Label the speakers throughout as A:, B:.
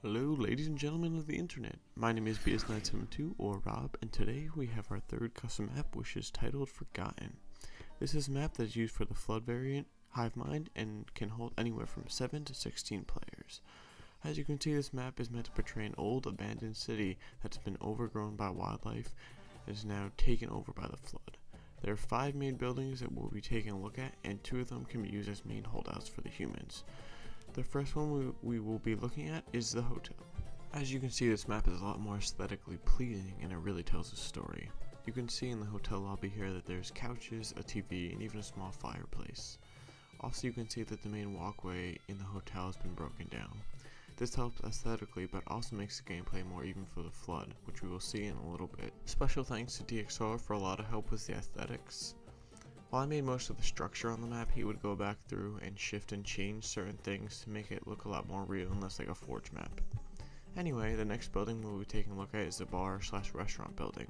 A: Hello ladies and gentlemen of the internet, my name is BS972 or Rob, and today we have our third custom map which is titled Forgotten. This is a map that is used for the Flood variant, Hivemind, and can hold anywhere from 7 to 16 players. As you can see, this map is meant to portray an old abandoned city that's been overgrown by wildlife and is now taken over by the flood. There are 5 main buildings that we'll be taking a look at, and 2 of them can be used as main holdouts for the humans. The first one we will be looking at is the hotel. As you can see, this map is a lot more aesthetically pleasing and it really tells a story. You can see in the hotel lobby here that there's couches, a TV, and even a small fireplace. Also, you can see that the main walkway in the hotel has been broken down. This helps aesthetically, but also makes the gameplay more even for the flood, which we will see in a little bit. Special thanks to DXR for a lot of help with the aesthetics. While I made most of the structure on the map, he would go back through and shift and change certain things to make it look a lot more real and less like a Forge map. Anyway, the next building we'll be taking a look at is the bar/restaurant building.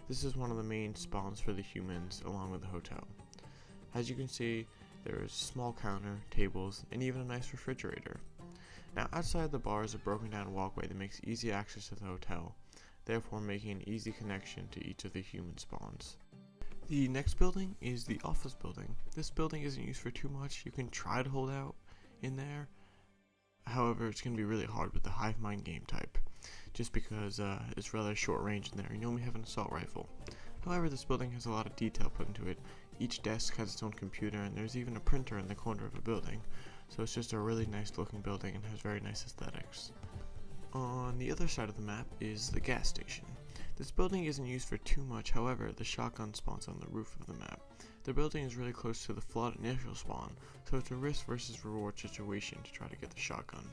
A: This is one of the main spawns for the humans along with the hotel. As you can see, there is a small counter, tables, and even a nice refrigerator. Now outside the bar is a broken down walkway that makes easy access to the hotel, therefore making an easy connection to each of the human spawns. The next building is the office building. This building isn't used for too much. You can try to hold out in there. However, it's going to be really hard with the Hivemind game type, just because it's rather short range in there and you only have an assault rifle. However, this building has a lot of detail put into it. Each desk has its own computer, and there's even a printer in the corner of the building. So it's just a really nice looking building and has very nice aesthetics. On the other side of the map is the gas station. This building isn't used for too much, however, the shotgun spawns on the roof of the map. The building is really close to the flood initial spawn, so it's a risk versus reward situation to try to get the shotgun.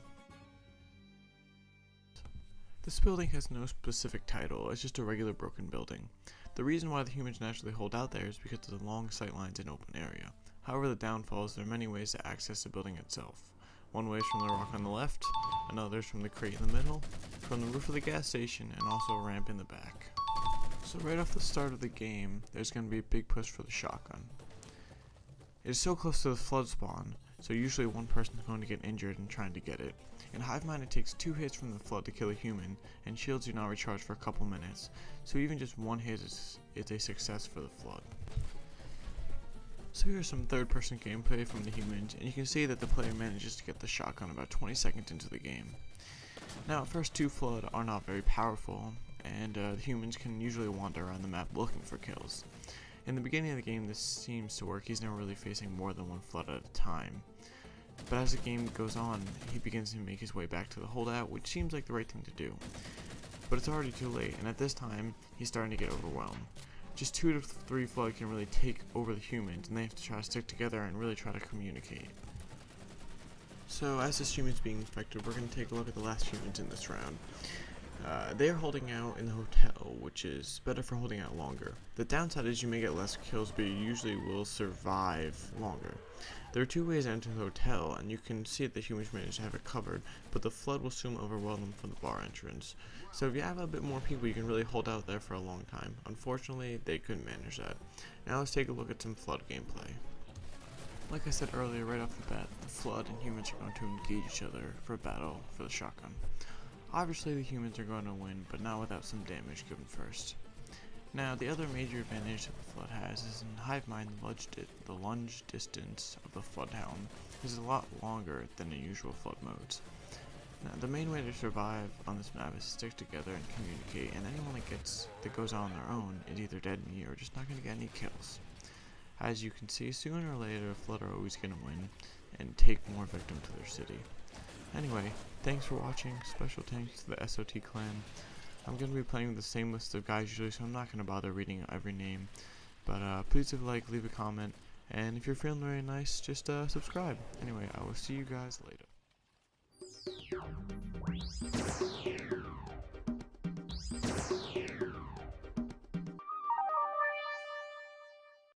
A: This building has no specific title, it's just a regular broken building. The reason why the humans naturally hold out there is because of the long sight lines and open area. However, the downfall is there are many ways to access the building itself. One way is from the rock on the left, another is from the crate in the middle, from the roof of the gas station, and also a ramp in the back. So right off the start of the game, there's going to be a big push for the shotgun. It is so close to the flood spawn, so usually one person is going to get injured in trying to get it. In Hivemind, it takes 2 hits from the flood to kill a human, and shields do not recharge for a couple minutes, so even just 1 hit is a success for the flood. So here's some third-person gameplay from the humans, and you can see that the player manages to get the shotgun about 20 seconds into the game. Now, at first, 2 flood are not very powerful, and the humans can usually wander around the map looking for kills. In the beginning of the game, this seems to work. He's never really facing more than 1 flood at a time. But as the game goes on, he begins to make his way back to the holdout, which seems like the right thing to do. But it's already too late, and at this time, he's starting to get overwhelmed. Just 2 to 3 flood can really take over the humans, and they have to try to stick together and really try to communicate. So as this human's being infected, we're going to take a look at the last humans in this round. They are holding out in the hotel, which is better for holding out longer. The downside is you may get less kills, but you usually will survive longer. There are 2 ways to enter the hotel, and you can see that the humans manage to have it covered, but the flood will soon overwhelm them from the bar entrance. So if you have a bit more people, you can really hold out there for a long time. Unfortunately, they couldn't manage that. Now let's take a look at some flood gameplay. Like I said earlier, right off the bat, the flood and humans are going to engage each other for a battle for the shotgun. Obviously the humans are going to win, but not without some damage given first. Now, the other major advantage that the flood has is in Hivemind, the lunge distance of the flood hound is a lot longer than the usual flood modes. Now, the main way to survive on this map is to stick together and communicate, and anyone that goes on their own is either dead in or just not going to get any kills. As you can see, sooner or later, the flood are always going to win and take more victims to their city. Anyway, thanks for watching. Special thanks to the SOT clan. I'm going to be playing with the same list of guys usually, so I'm not going to bother reading every name. But please leave a like, leave a comment, and if you're feeling very nice, just subscribe. Anyway, I will see you guys later.